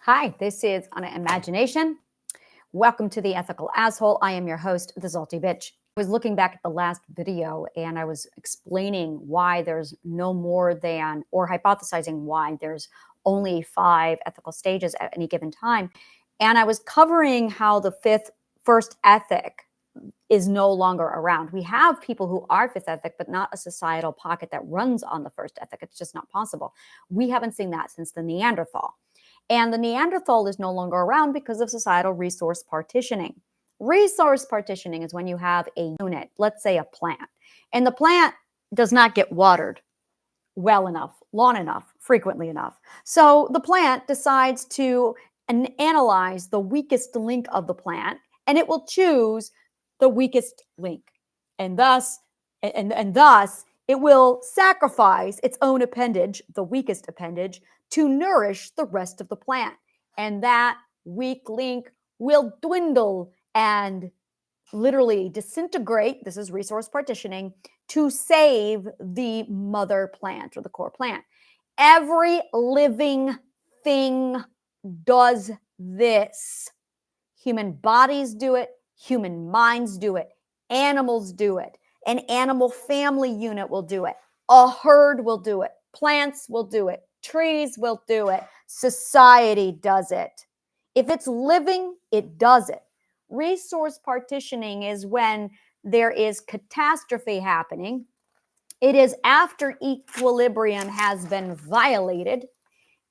Hi, this is Anna Imagination. Welcome to The Ethical Asshole. I am your host, the Zalty Bitch. I was looking back at the last video and I was explaining why there's no more than, or hypothesizing why there's only 5 ethical stages at any given time. And I was covering how the first ethic is no longer around. We have people who are fifth ethic, but not a societal pocket that runs on the first ethic. It's just not possible. We haven't seen that since the Neanderthal. And the Neanderthal is no longer around because of societal resource partitioning. Resource partitioning is when you have a unit, let's say a plant, and the plant does not get watered well enough, long enough, frequently enough. So the plant decides to analyze the weakest link of the plant, and it will choose the weakest link. And thus it will sacrifice its own appendage, the weakest appendage, to nourish the rest of the plant. And that weak link will dwindle and literally disintegrate, this is resource partitioning, to save the mother plant or the core plant. Every living thing does this. Human bodies do it. Human minds do it. Animals do it. An animal family unit will do it. A herd will do it. Plants will do it. Trees will do it. Society does it. If it's living, it does it. Resource partitioning is when there is catastrophe happening. It is after equilibrium has been violated.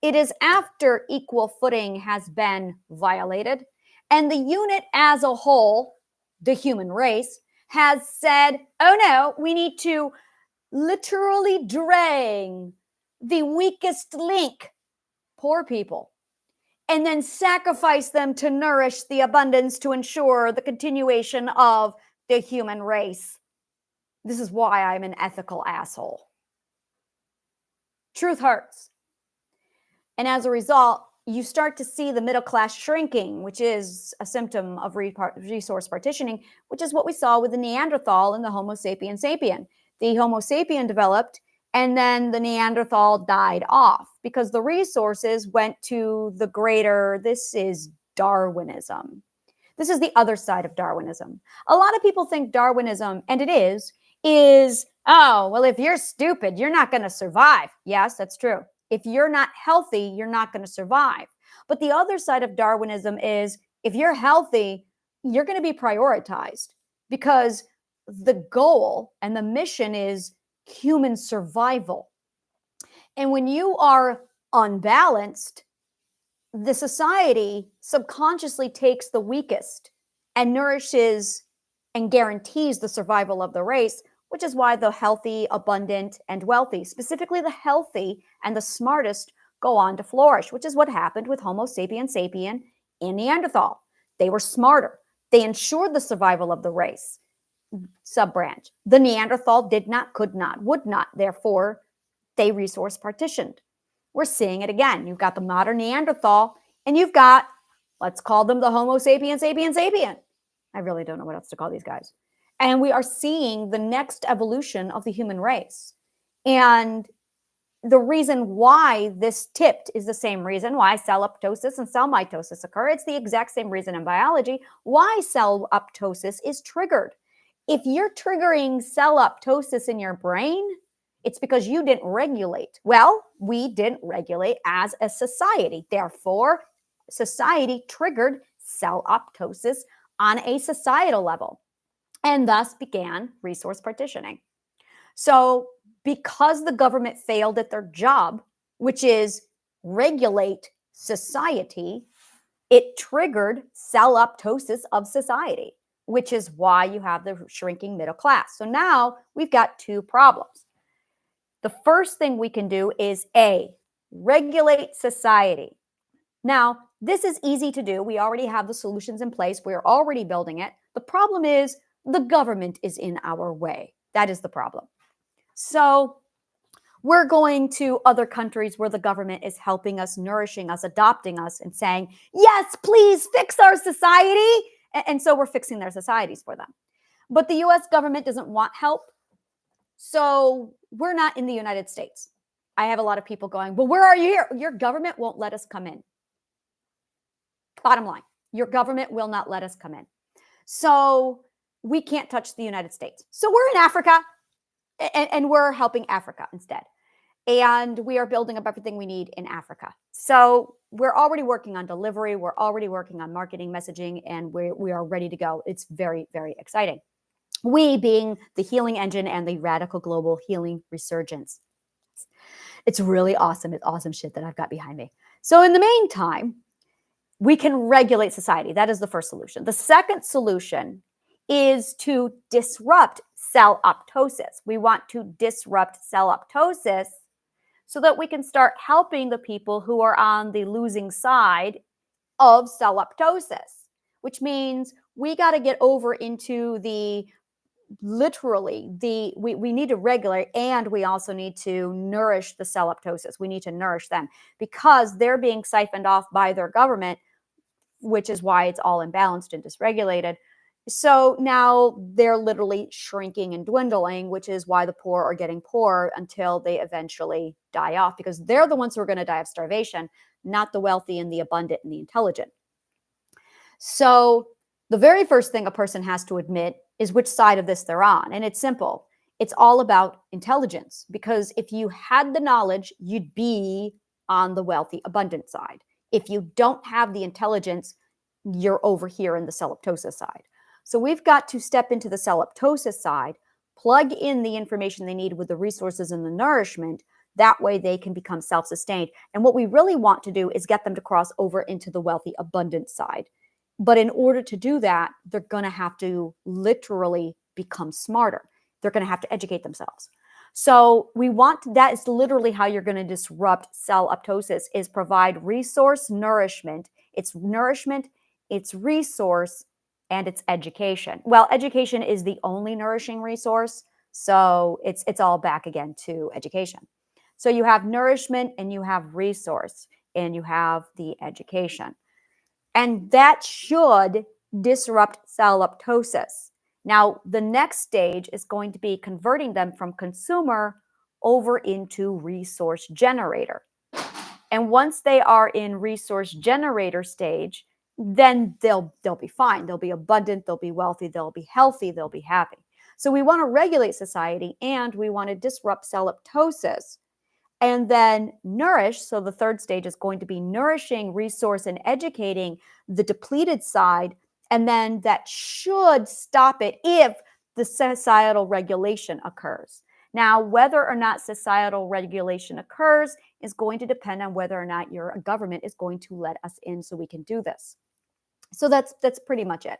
It is after equal footing has been violated. And the unit as a whole, the human race, has said, oh no, we need to literally drain the weakest link, poor people, and then sacrifice them to nourish the abundance to ensure the continuation of the human race. This is why I'm an ethical asshole. Truth hurts. And as a result, you start to see the middle class shrinking, which is a symptom of resource partitioning, which is what we saw with the Neanderthal and the Homo sapien sapien. The Homo sapien developed, and then the Neanderthal died off because the resources went to the greater, this is Darwinism. This is the other side of Darwinism. A lot of people think Darwinism, and it is, oh, well, if you're stupid, you're not going to survive. Yes, that's true. If you're not healthy, you're not going to survive. But the other side of Darwinism is if you're healthy, you're going to be prioritized because the goal and the mission is human survival. And when you are unbalanced, the society subconsciously takes the weakest and nourishes and guarantees the survival of the race, which is why the healthy, abundant, and wealthy, specifically the healthy and the smartest, go on to flourish, which is what happened with Homo sapien sapien and Neanderthal. They were smarter. They ensured the survival of the race. Sub-branch. The Neanderthal did not, could not, would not. Therefore, they resource partitioned. We're seeing it again. You've got the modern Neanderthal, and you've got, let's call them the Homo sapien sapien sapien. I really don't know what else to call these guys. And we are seeing the next evolution of the human race. And the reason why this tipped is the same reason why cell apoptosis and cell mitosis occur. It's the exact same reason in biology why cell apoptosis is triggered. If you're triggering cell apoptosis in your brain, it's because you didn't regulate. Well, we didn't regulate as a society. Therefore, society triggered cell apoptosis on a societal level. And thus began resource partitioning. So because the government failed at their job, which is regulate society, it triggered cell apoptosis of society, which is why you have the shrinking middle class. So now we've got 2 problems. The first thing we can do is A, regulate society. Now, this is easy to do. We already have the solutions in place. We're already building it. The problem is the government is in our way. That is the problem. So we're going to other countries where the government is helping us, nourishing us, adopting us, and saying, yes, please fix our society. And so we're fixing their societies for them. But the US government doesn't want help. So we're not in the United States. I have a lot of people going, well, where are you here? Your government won't let us come in. Bottom line, your government will not let us come in. So we can't touch the United States. So we're in Africa and we're helping Africa instead. And we are building up everything we need in Africa. So we're already working on delivery. We're already working on marketing, messaging, and we are ready to go. It's very, very exciting. We being the healing engine and the radical global healing resurgence. It's really awesome. It's awesome shit that I've got behind me. So in the meantime, we can regulate society. That is the first solution. The second solution is to disrupt cell apoptosis. We want to disrupt cell apoptosis so that we can start helping the people who are on the losing side of cell apoptosis, which means we got to get over into the we need to regulate, and we also need to nourish the cell apoptosis. We need to nourish them because they're being siphoned off by their government, which is why it's all imbalanced and dysregulated. So now they're literally shrinking and dwindling, which is why the poor are getting poorer until they eventually die off, because they're the ones who are going to die of starvation, not the wealthy and the abundant and the intelligent. So the very first thing a person has to admit is which side of this they're on. And it's simple. It's all about intelligence, because if you had the knowledge, you'd be on the wealthy, abundant side. If you don't have the intelligence, you're over here in the cell apoptosis side. So we've got to step into the cell apoptosis side, plug in the information they need with the resources and the nourishment. That way they can become self-sustained. And what we really want to do is get them to cross over into the wealthy, abundant side. But in order to do that, they're going to have to literally become smarter. They're going to have to educate themselves. So that is literally how you're going to disrupt cell apoptosis, is provide resource nourishment. It's nourishment, it's resource, and it's education. Well, education is the only nourishing resource. So it's all back again to education. So you have nourishment and you have resource and you have the education. And that should disrupt cell apoptosis. Now, the next stage is going to be converting them from consumer over into resource generator. And once they are in resource generator stage, then they'll be fine. They'll be abundant, they'll be wealthy, they'll be healthy, they'll be happy. So we want to regulate society and we want to disrupt cell apoptosis. And then nourish. So the third stage is going to be nourishing, resource, and educating the depleted side. And then that should stop it if the societal regulation occurs. Now, whether or not societal regulation occurs is going to depend on whether or not your government is going to let us in so we can do this. So that's pretty much it.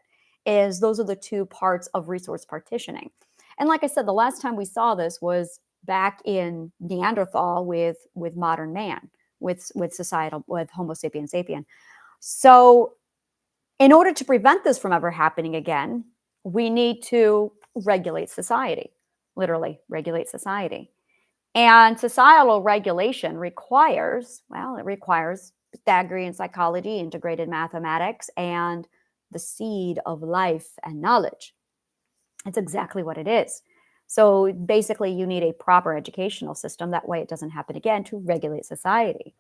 Those are the two parts of resource partitioning. And like I said, the last time we saw this was back in Neanderthal with modern man, with Homo sapiens sapien. So in order to prevent this from ever happening again, we need to regulate society, literally regulate society. And societal regulation requires Pythagorean psychology, integrated mathematics, and the seed of life and knowledge. It's exactly what it is. So basically, you need a proper educational system. That way it doesn't happen again, to regulate society.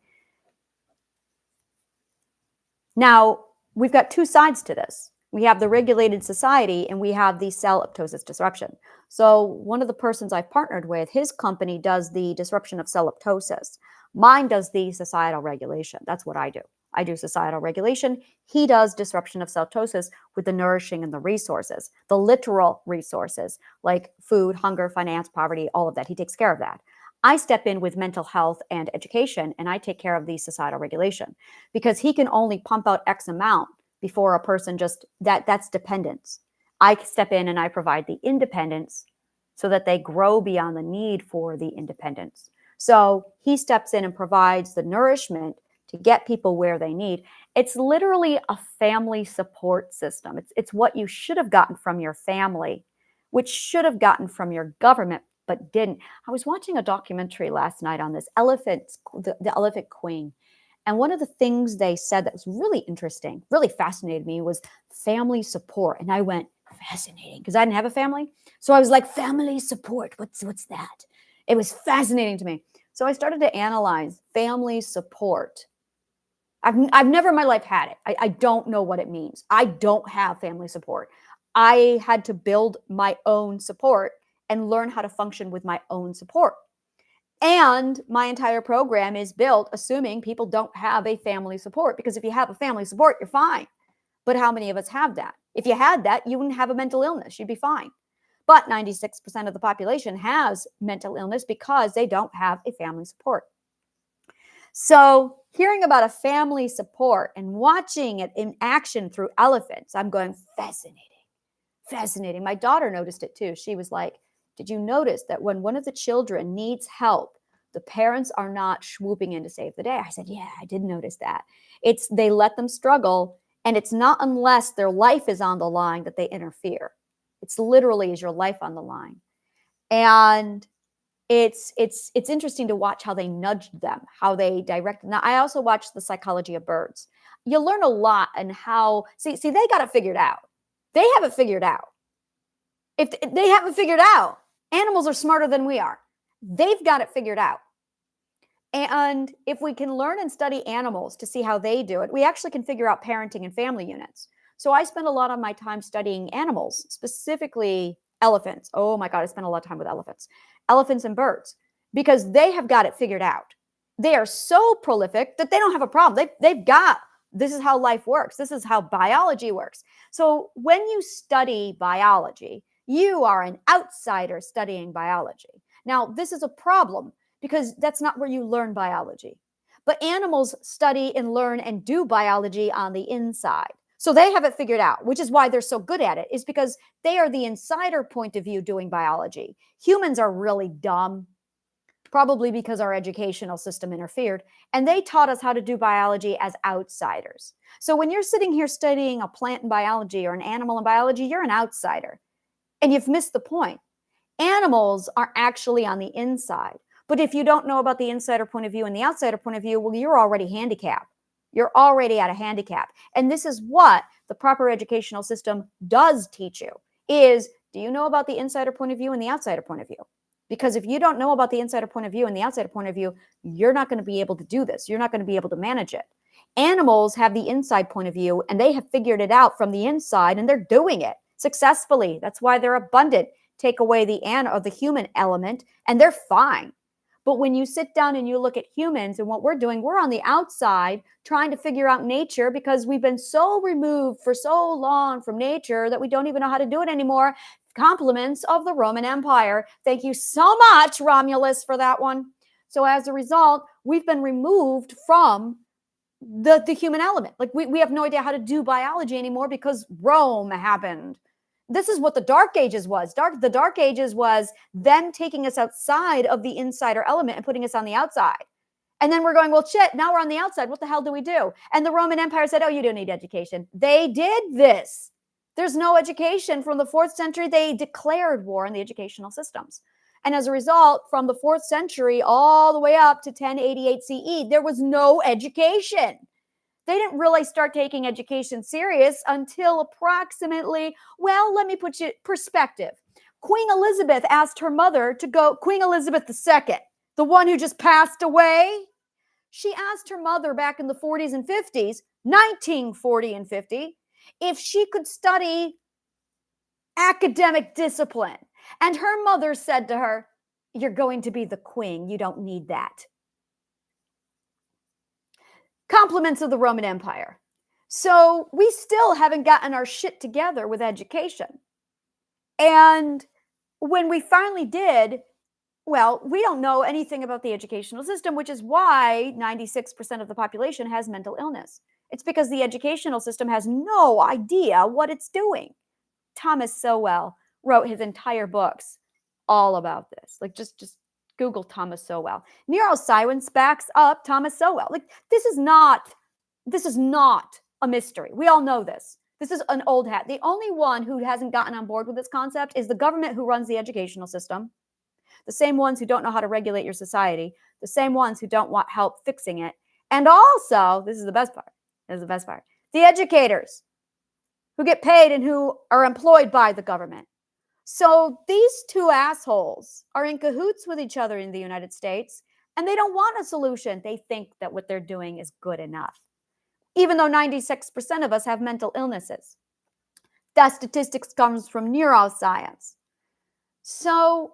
Now, we've got two sides to this. We have the regulated society and we have the cell apoptosis disruption. So one of the persons I've partnered with, his company does the disruption of cell apoptosis. Mine does the societal regulation. That's what I do. I do societal regulation. He does disruption of cell apoptosis with the nourishing and the resources, the literal resources like food, hunger, finance, poverty, all of that. He takes care of that. I step in with mental health and education, and I take care of the societal regulation, because he can only pump out X amount before a person that's dependence. I step in and I provide the independence so that they grow beyond the need for the independence. So he steps in and provides the nourishment to get people where they need. It's literally a family support system. It's what you should have gotten from your family, which should have gotten from your government, but didn't. I was watching a documentary last night on this the elephant queen. And one of the things they said that was really interesting, really fascinated me, was family support. And I went, fascinating, because I didn't have a family. So I was like, family support, what's that? It was fascinating to me. So I started to analyze family support. I've never in my life had it. I don't know what it means. I don't have family support. I had to build my own support and learn how to function with my own support. And my entire program is built assuming people don't have a family support, because if you have a family support, you're fine. But how many of us have that? If you had that, you wouldn't have a mental illness. You'd be fine. But 96% of the population has mental illness because they don't have a family support. So hearing about a family support and watching it in action through elephants, I'm going, fascinating, fascinating. My daughter noticed it too. She was like, did you notice that when one of the children needs help, the parents are not swooping in to save the day? I said, yeah, I did notice that. They let them struggle, and it's not unless their life is on the line that they interfere. It's literally, is your life on the line? And it's interesting to watch how they nudged them, how they directed. Now, I also watched The Psychology of Birds. You learn a lot on how, see, they got it figured out. They have it figured out. If they have it figured out, animals are smarter than we are. They've got it figured out. And if we can learn and study animals to see how they do it, we actually can figure out parenting and family units. So I spend a lot of my time studying animals, specifically elephants. Oh my God, I spend a lot of time with elephants and birds, because they have got it figured out. They are so prolific that they don't have a problem. They've got, this is how life works. This is how biology works. So when you study biology, you are an outsider studying biology. Now, this is a problem because that's not where you learn biology. But animals study and learn and do biology on the inside. So they have it figured out, which is why they're so good at it, is because they are the insider point of view doing biology. Humans are really dumb, probably because our educational system interfered, and they taught us how to do biology as outsiders. So when you're sitting here studying a plant in biology or an animal in biology, you're an outsider, and you've missed the point. Animals are actually on the inside. But if you don't know about the insider point of view and the outsider point of view, well, you're already handicapped. You're already at a handicap. And this is what the proper educational system does teach you, is, do you know about the insider point of view and the outsider point of view? Because if you don't know about the insider point of view and the outsider point of view, you're not going to be able to do this. You're not going to be able to manage it. Animals have the inside point of view, and they have figured it out from the inside, and they're doing it successfully. That's why they're abundant. Take away the human element, and they're fine. But when you sit down and you look at humans and what we're doing, we're on the outside trying to figure out nature, because we've been so removed for so long from nature that we don't even know how to do it anymore. Compliments of the Roman Empire. Thank you so much, Romulus, for that one. So as a result, we've been removed from the human element. Like we have no idea how to do biology anymore because Rome happened. This is what the Dark Ages was. The Dark Ages was them taking us outside of the insider element and putting us on the outside. And then we're going, well, shit, now we're on the outside. What the hell do we do? And the Roman Empire said, oh, you don't need education. They did this. There's no education. From the 4th century, they declared war on the educational systems. And as a result, from the 4th century all the way up to 1088 CE, there was no education. They didn't really start taking education serious until approximately, well, let me put you in perspective. Queen Elizabeth asked her mother to go, Queen Elizabeth II, the one who just passed away. She asked her mother back in the 40s and 50s, 1940 and 50, if she could study academic discipline. And her mother said to her, you're going to be the queen. You don't need that. Compliments of the Roman Empire. So we still haven't gotten our shit together with education. And when we finally did, well, we don't know anything about the educational system, which is why 96% of the population has mental illness. It's because the educational system has no idea what it's doing. Thomas Sowell wrote his entire books all about this. Like just Google Thomas Sowell. Neuroscience backs up Thomas Sowell. Like this is not a mystery. We all know this. This is an old hat. The only one who hasn't gotten on board with this concept is the government who runs the educational system. The same ones who don't know how to regulate your society. The same ones who don't want help fixing it. And also, this is the best part. This is the best part. The educators who get paid and who are employed by the government. So these two assholes are in cahoots with each other in the United States, and they don't want a solution. They think that what they're doing is good enough. even though 96% of us have mental illnesses. That statistics comes from neuroscience. So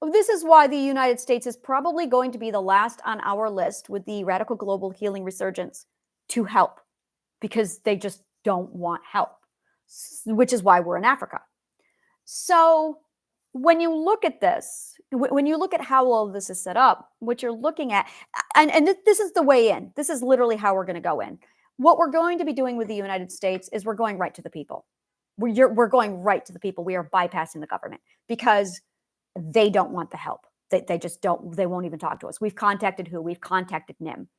this is why the United States is probably going to be the last on our list with the radical global healing resurgence to help, because they just don't want help, which is why we're in Africa. So when you look at this, when you look at how all of this is set up, what you're looking at, and this is the way in, this is literally how we're going to go in. What we're going to be doing with the United States is we're going right to the people. We're going right to the people. We are bypassing the government because they don't want the help. They just don't, they won't even talk to us. We've contacted who? We've contacted NIM.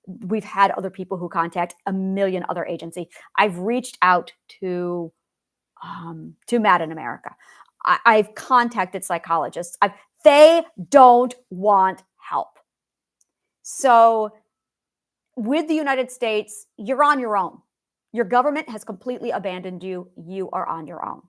We've had other people who contact a million other agencies. I've reached out to Mad in America. I've contacted psychologists. They don't want help. So with the United States, you're on your own. Your government has completely abandoned you. You are on your own.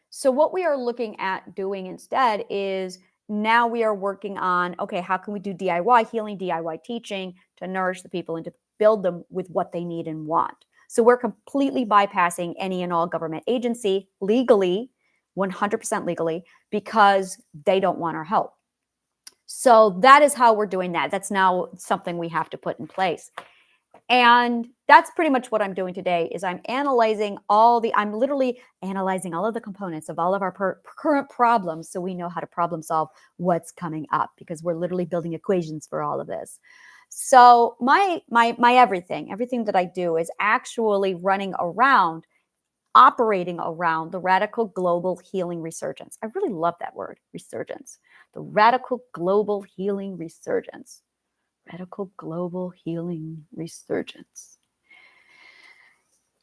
So what we are looking at doing instead is now we are working on, okay, how can we do DIY healing, DIY teaching to nourish the people and to build them with what they need and want. So we're completely bypassing any and all government agency legally, 100% legally, because they don't want our help. So that is how we're doing that. That's now something we have to put in place. And that's pretty much what I'm doing today is I'm literally analyzing all of the components of all of our current problems so we know how to problem solve what's coming up, because we're literally building equations for all of this. So my everything that I do is actually operating around the radical global healing resurgence. I really love that word, resurgence. The radical global healing resurgence. Radical global healing resurgence.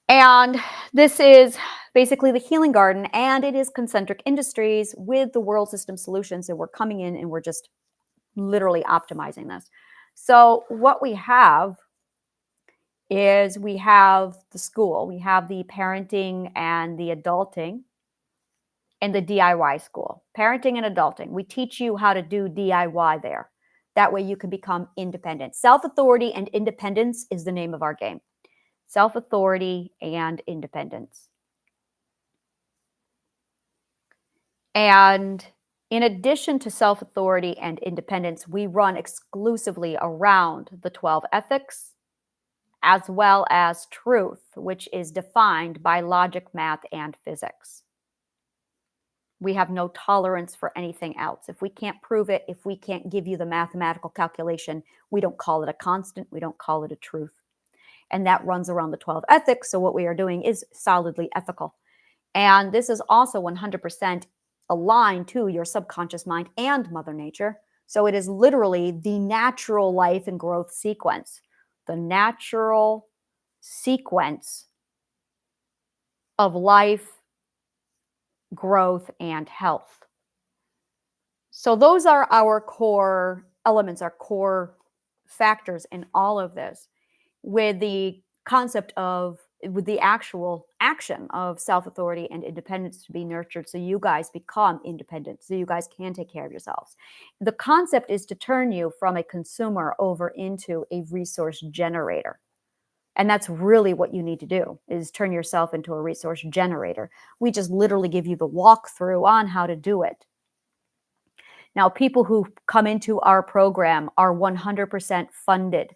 And this is basically the healing garden, and it is concentric industries with the world system solutions. And we're coming in and we're just literally optimizing this. So what we have is we have the school, we have the parenting and the adulting and the DIY school. Parenting and adulting. We teach you how to do DIY there. That way you can become independent. Self-authority and independence is the name of our game. Self-authority and independence. And in addition to self-authority and independence, we run exclusively around the 12 ethics, as well as truth, which is defined by logic, math, and physics. We have no tolerance for anything else. If we can't prove it, if we can't give you the mathematical calculation, we don't call it a constant, we don't call it a truth. And that runs around the 12 ethics. So what we are doing is solidly ethical. And this is also 100% aligned to your subconscious mind and Mother Nature. So it is literally the natural life and growth sequence. The natural sequence of life, growth, and health. So those are our core elements, our core factors in all of this, with the concept of, with the actual action of self-authority and independence to be nurtured so you guys become independent, so you guys can take care of yourselves. The concept is to turn you from a consumer over into a resource generator. And that's really what you need to do, is turn yourself into a resource generator. We just literally give you the walkthrough on how to do it. Now, people who come into our program are 100% funded,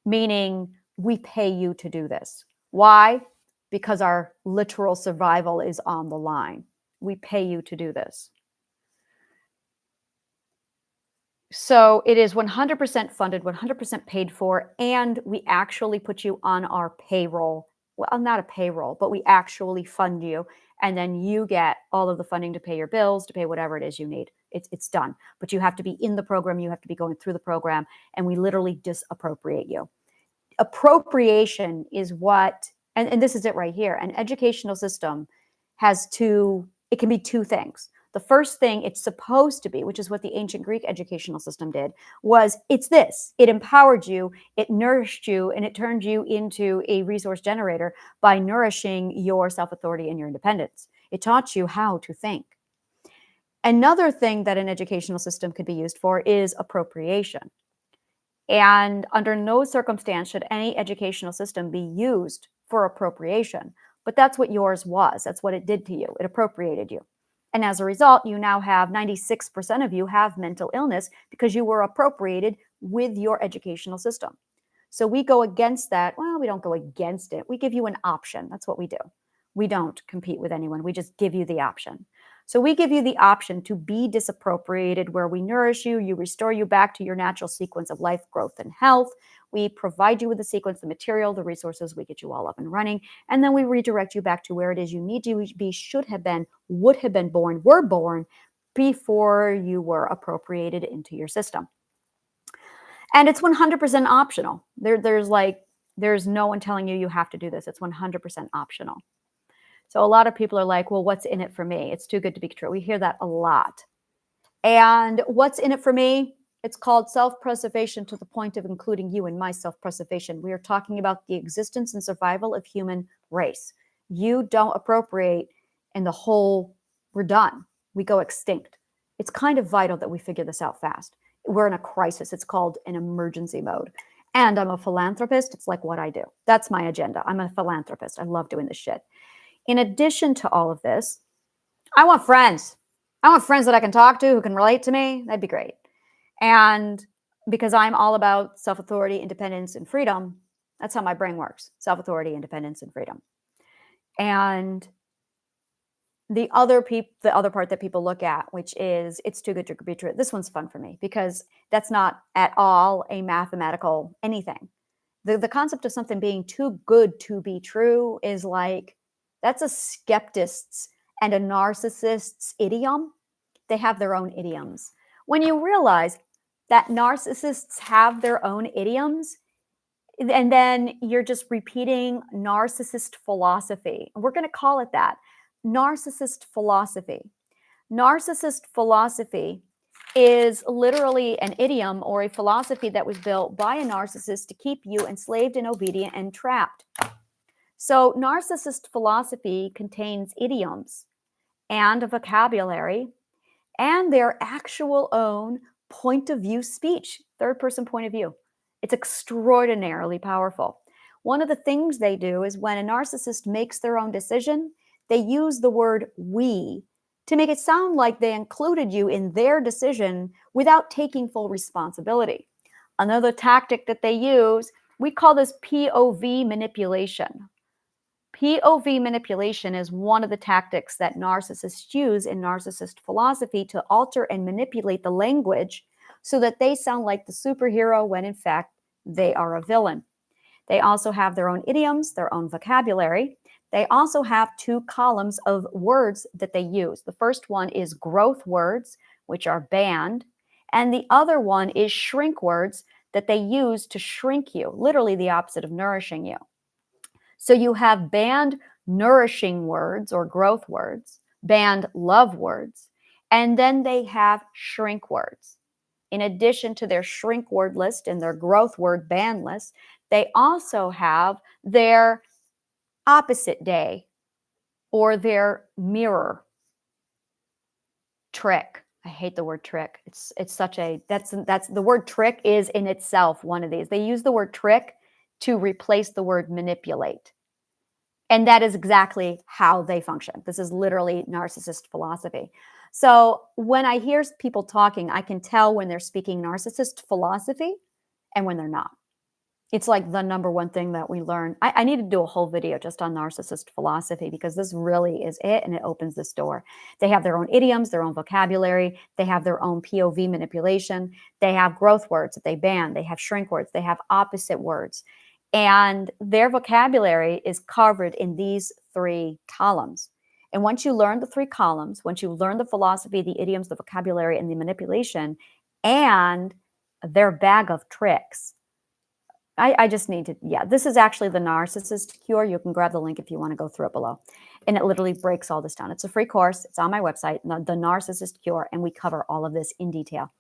meaning we pay you to do this. Why? Because our literal survival is on the line. We pay you to do this. So it is 100% funded, 100% paid for, and we actually put you on our payroll. Well, not a payroll, but we actually fund you, and then you get all of the funding to pay your bills, to pay whatever it is you need. It's done. But you have to be in the program, you have to be going through the program, and we literally disappropriate you. Appropriation is what, and this is it right here, an educational system has it can be two things. The first thing it's supposed to be, which is what the ancient Greek educational system did, was it's this. It empowered you, it nourished you, and it turned you into a resource generator by nourishing your self-authority and your independence. It taught you how to think. Another thing that an educational system could be used for is appropriation. And under no circumstance should any educational system be used for appropriation. But that's what yours was. That's what it did to you. It appropriated you. And as a result, you now have 96% of you have mental illness because you were appropriated with your educational system. So we go against that. Well, we don't go against it. We give you an option. That's what we do. We don't compete with anyone. We just give you the option. So we give you the option to be disappropriated, where we nourish you, you restore you back to your natural sequence of life, growth, and health. We provide you with the sequence, the material, the resources. We get you all up and running. And then we redirect you back to where it is you need to be, should have been, would have been born, were born before you were appropriated into your system. And it's 100% optional. There's no one telling you have to do this. It's 100% optional. So a lot of people are like, well, what's in it for me? It's too good to be true. We hear that a lot. And what's in it for me? It's called self-preservation, to the point of including you in my self-preservation. We are talking about the existence and survival of human race. You don't appropriate and the whole, we're done. We go extinct. It's kind of vital that we figure this out fast. We're in a crisis. It's called an emergency mode. And I'm a philanthropist. It's like what I do. That's my agenda. I'm a philanthropist. I love doing this shit. In addition to all of this, I want friends. I want friends that I can talk to who can relate to me. That'd be great. And because I'm all about self-authority, independence, and freedom, that's how my brain works. Self-authority, independence, and freedom. And the other part that people look at, which is it's too good to be true. This one's fun for me because that's not at all a mathematical anything. The concept of something being too good to be true is like, that's a skeptic's and a narcissist's idiom. They have their own idioms. When you realize that narcissists have their own idioms, and then you're just repeating narcissist philosophy. We're going to call it that. Narcissist philosophy. Narcissist philosophy is literally an idiom or a philosophy that was built by a narcissist to keep you enslaved and obedient and trapped. So narcissist philosophy contains idioms and a vocabulary and their actual own point of view speech, third person point of view. It's extraordinarily powerful. One of the things they do is when a narcissist makes their own decision, they use the word we to make it sound like they included you in their decision without taking full responsibility. Another tactic that they use, we call this POV manipulation. POV manipulation is one of the tactics that narcissists use in narcissist philosophy to alter and manipulate the language so that they sound like the superhero when in fact they are a villain. They also have their own idioms, their own vocabulary. They also have two columns of words that they use. The first one is growth words, which are banned, and the other one is shrink words that they use to shrink you, literally the opposite of nourishing you. So you have banned nourishing words or growth words, banned love words, and then they have shrink words. In addition to their shrink word list and their growth word ban list, they also have their opposite day or their mirror trick. I hate the word trick. It's such a, that's the word trick is in itself one of these. They use the word trick to replace the word manipulate. And that is exactly how they function. This is literally narcissist philosophy. So when I hear people talking, I can tell when they're speaking narcissist philosophy and when they're not. It's like the number one thing that we learn. I need to do a whole video just on narcissist philosophy because this really is it, and it opens this door. They have their own idioms, their own vocabulary. They have their own POV manipulation. They have growth words that they ban. They have shrink words. They have opposite words. And their vocabulary is covered in these three columns. And once you learn the three columns, once you learn the philosophy, the idioms, the vocabulary, and the manipulation, and their bag of tricks, I just need to, this is actually the Narcissist Cure. You can grab the link if you want to go through it below. And it literally breaks all this down. It's a free course. It's on my website, the Narcissist Cure, and we cover all of this in detail.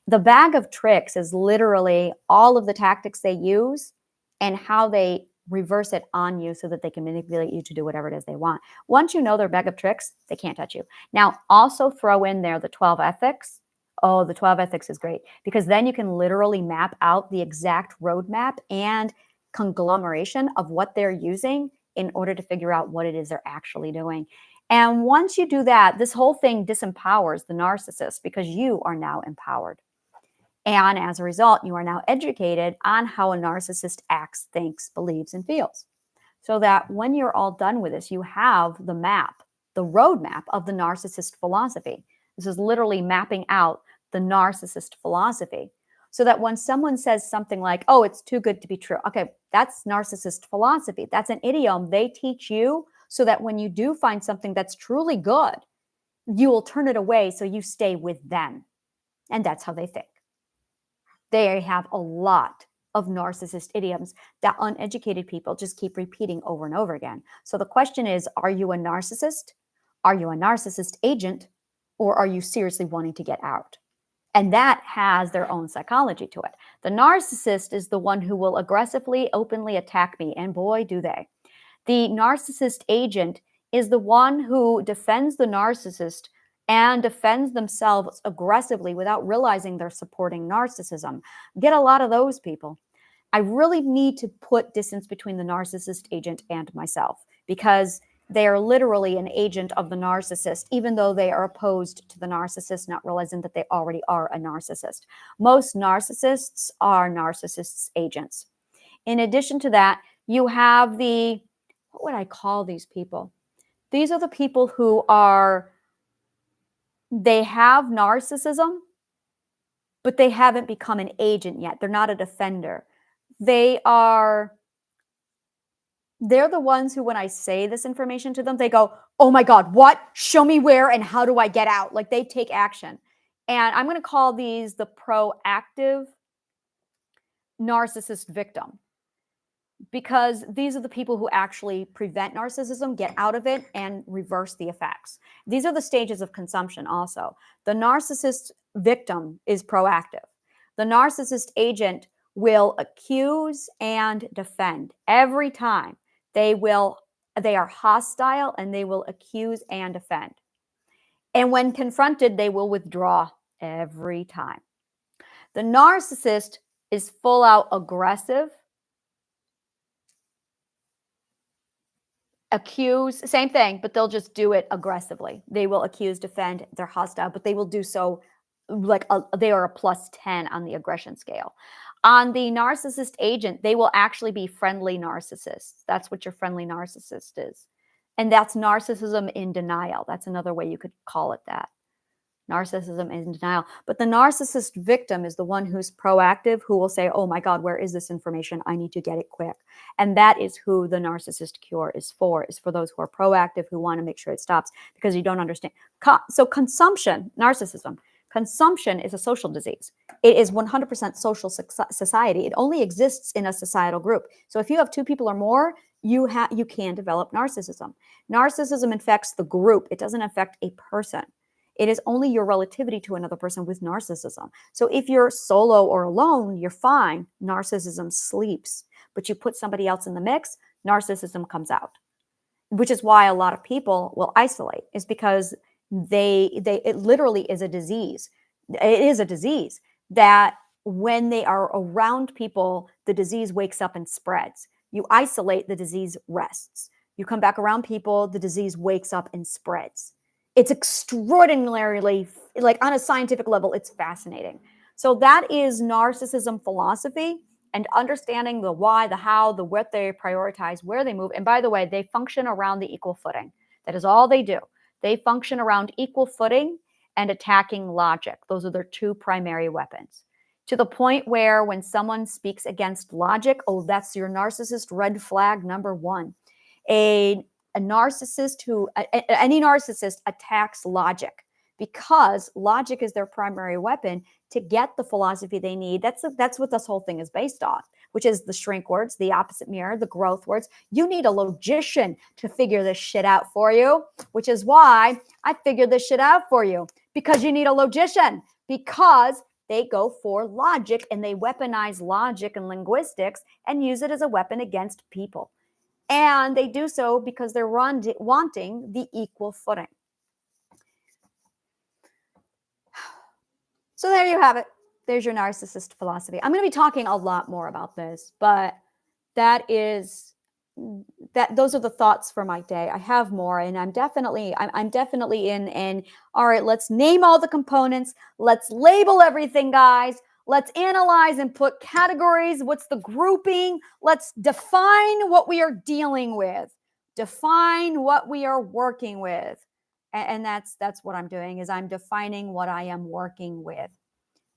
The bag of tricks is literally all of the tactics they use and how they reverse it on you so that they can manipulate you to do whatever it is they want. Once you know their bag of tricks, they can't touch you. Now, also throw in there the 12 ethics Oh, the 12 ethics is great because then you can literally map out the exact roadmap and conglomeration of what they're using in order to figure out what it is they're actually doing. And once you do that, this whole thing disempowers the narcissist because you are now empowered. And as a result, you are now educated on how a narcissist acts, thinks, believes, and feels. So that when you're all done with this, you have the map, the roadmap of the narcissist philosophy. This is literally mapping out the narcissist philosophy. So that when someone says something like, oh, it's too good to be true. Okay, that's narcissist philosophy. That's an idiom they teach you so that when you do find something that's truly good, you will turn it away so you stay with them. And that's how they think. They have a lot of narcissist idioms that uneducated people just keep repeating over and over again. So the question is, are you a narcissist? Are you a narcissist agent? Or are you seriously wanting to get out? And that has their own psychology to it. The narcissist is the one who will aggressively, openly attack me. And boy, do they. The narcissist agent is the one who defends the narcissist and defends themselves aggressively without realizing they're supporting narcissism. Get a lot of those people. I really need to put distance between the narcissist agent and myself because they are literally an agent of the narcissist, even though they are opposed to the narcissist, not realizing that they already are a narcissist. Most narcissists are narcissists' agents. In addition to that, you have what would I call these people? These are the people who they have narcissism, but they haven't become an agent yet. They're not a defender. They're the ones who, when I say this information to them, they go, oh my God, what? Show me where and how do I get out? Like they take action. And I'm going to call these the proactive narcissist victim, because these are the people who actually prevent narcissism, get out of it, and reverse the effects. These are the stages of consumption also. The narcissist victim is proactive. The narcissist agent will accuse and defend every time. They are hostile and they will accuse and defend. And when confronted, they will withdraw every time. The narcissist is full out aggressive, accuse, same thing, but they'll just do it aggressively. They will accuse, defend, they're hostile, but they will do so like they are a +10 on the aggression scale. On the narcissist agent, they will actually be friendly narcissists. That's what your friendly narcissist is. And that's narcissism in denial. That's another way you could call it that. Narcissism in denial. But the narcissist victim is the one who's proactive, who will say, oh my God, where is this information? I need to get it quick. And that is who the narcissist cure is for those who are proactive, who want to make sure it stops because you don't understand. So consumption, narcissism, consumption is a social disease. It is 100% social society. It only exists in a societal group. So if you have two people or more, you can develop narcissism. Narcissism infects the group. It doesn't affect a person. It is only your relativity to another person with narcissism. So if you're solo or alone, you're fine. Narcissism sleeps. But you put somebody else in the mix, narcissism comes out. Which is why a lot of people will isolate, is because it literally is a disease. It is a disease that when they are around people, the disease wakes up and spreads. You isolate, the disease rests. You come back around people, the disease wakes up and spreads. It's extraordinarily, like on a scientific level, it's fascinating. So that is narcissism philosophy, and understanding the why, the how, the what they prioritize, where they move. And by the way, they function around the equal footing. That is all they do. They function around equal footing and attacking logic. Those are their two primary weapons. To the point where when someone speaks against logic, oh, that's your narcissist red flag number one. Any narcissist attacks logic because logic is their primary weapon to get the philosophy they need. That's what this whole thing is based on, which is the shrink words, the opposite mirror, the growth words. You need a logician to figure this shit out for you, which is why I figured this shit out for you, because you need a logician, because they go for logic and they weaponize logic and linguistics and use it as a weapon against people. And they do so because they're wanting the equal footing. So there you have it. There's your narcissist philosophy. I'm going to be talking a lot more about this, but that is those are the thoughts for my day. I have more, and I'm definitely in. All right, let's name all the components. Let's label everything, guys. Let's analyze and put categories. What's the grouping? Let's define what we are dealing with. Define what we are working with. And that's what I'm doing, is I'm defining what I am working with.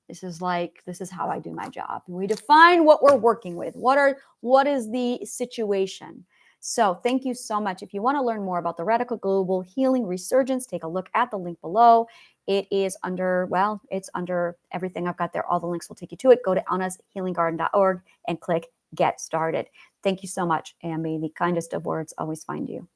This is how I do my job. We define what we're working with. What is the situation? So thank you so much. If you want to learn more about the Radical Global Healing Resurgence, take a look at the link below. It is under, well, it's under everything I've got there. All the links will take you to it. Go to anashealinggarden.org and click Get Started. Thank you so much, and may the kindest of words always find you.